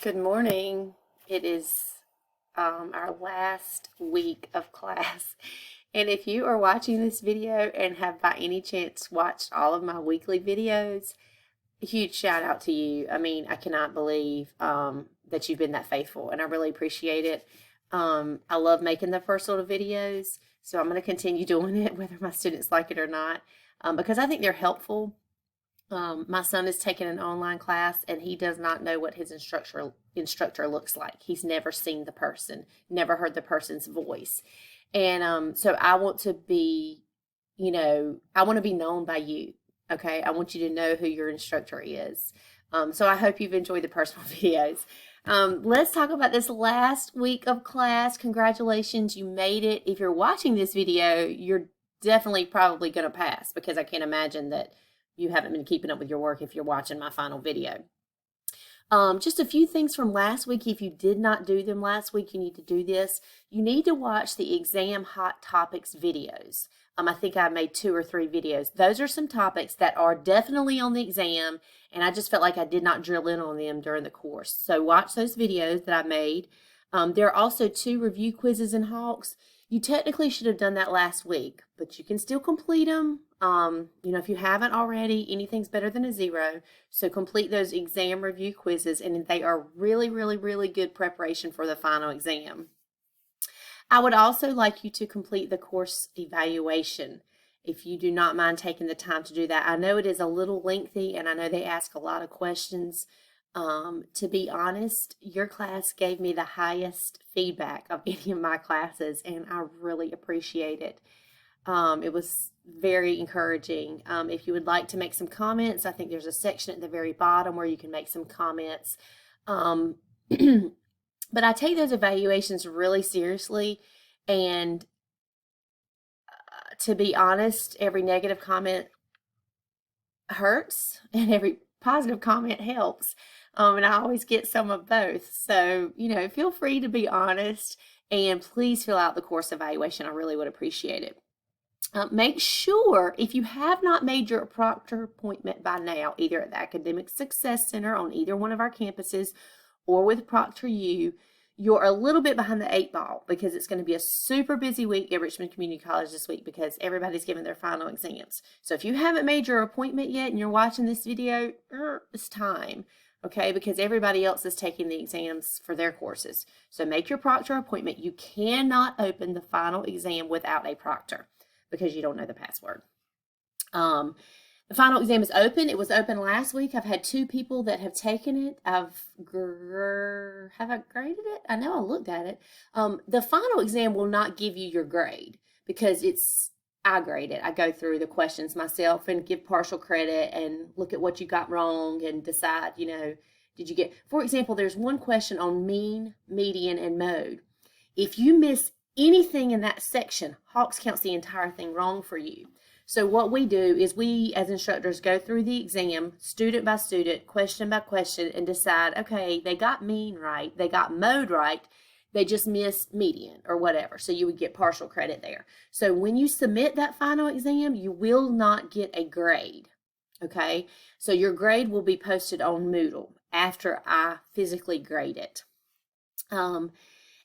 Good morning. It is our last week of class. And if you are watching this video and have by any chance watched all of my weekly videos, a huge shout out to you. I mean, I cannot believe that you've been that faithful, and I really appreciate it. I love making the first little videos, so I'm going to continue doing it whether my students like it or not, because I think they're helpful. My son is taking an online class and he does not know what his instructor looks like. He's never seen the person, never heard the person's voice. And so I want to be, I want to be known by you. Okay. I want you to know who your instructor is. So I hope you've enjoyed the personal videos. Let's talk about this last week of class. Congratulations, you made it. If you're watching this video, you're definitely probably going to pass, because I can't imagine that you haven't been keeping up with your work if you're watching my final video. Just a few things from last week. If you did not do them last week, you need to do this. You need to watch the exam hot topics videos. I think I made 2 or 3 videos. Those are some topics that are definitely on the exam, and I just felt like I did not drill in on them during the course. So watch those videos that I made. There are also 2 review quizzes in Hawks. You technically should have done that last week, but you can still complete them. If you haven't already, anything's better than a 0. So complete those exam review quizzes, and they are really, really, really good preparation for the final exam. I would also like you to complete the course evaluation if you do not mind taking the time to do that. I know it is a little lengthy, and I know they ask a lot of questions. To be honest, your class gave me the highest feedback of any of my classes, and I really appreciate it. It was very encouraging. If you would like to make some comments, I think there's a section at the very bottom where you can make some comments. But I take those evaluations really seriously, and to be honest, every negative comment hurts and every positive comment helps. And I always get some of both. So, feel free to be honest, and please fill out the course evaluation. I really would appreciate it. Make sure, if you have not made your proctor appointment by now, either at the Academic Success Center on either one of our campuses or with ProctorU, you're a little bit behind the 8 ball, because it's going to be a super busy week at Richmond Community College this week because everybody's giving their final exams. So if you haven't made your appointment yet and you're watching this video, it's time, okay, because everybody else is taking the exams for their courses. So make your proctor appointment. You cannot open the final exam without a proctor, because you don't know the password. The final exam is open. It was open last week. I've had 2 people that have taken it. Have I graded it? I know I looked at it. The final exam will not give you your grade, because I grade it. I go through the questions myself and give partial credit and look at what you got wrong and decide, did you get, for example, there's one question on mean, median, and mode. If you miss anything in that section, Hawks counts the entire thing wrong for you. So what we do is we, as instructors, go through the exam, student by student, question by question, and decide, okay, they got mean right, they got mode right, they just missed median or whatever. So you would get partial credit there. So when you submit that final exam, you will not get a grade, okay? So your grade will be posted on Moodle after I physically grade it.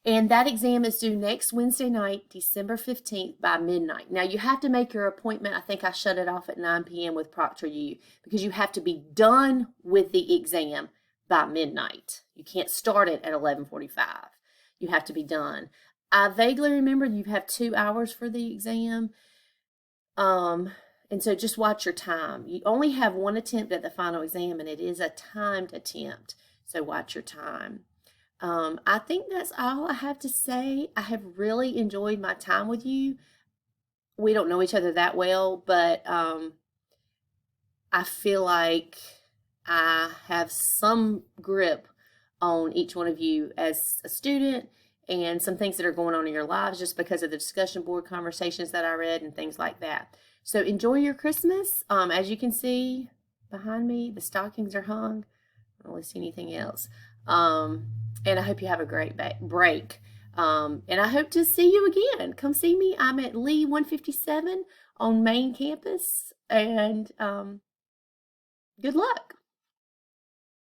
And that exam is due next Wednesday night, December 15th by midnight. Now, you have to make your appointment. I think I shut it off at 9 p.m. with ProctorU, because you have to be done with the exam by midnight. You can't start it at 11:45. You have to be done. I vaguely remember you have 2 hours for the exam. And so just watch your time. You only have 1 attempt at the final exam, and it is a timed attempt. So watch your time. I think that's all I have to say. I have really enjoyed my time with you. We don't know each other that well, but I feel like I have some grip on each one of you as a student, and some things that are going on in your lives just because of the discussion board conversations that I read and things like that. So enjoy your Christmas. As you can see behind me, the stockings are hung. I don't really see anything else. And I hope you have a great break. And I hope to see you again. Come see me. I'm at Lee 157 on main campus. And good luck.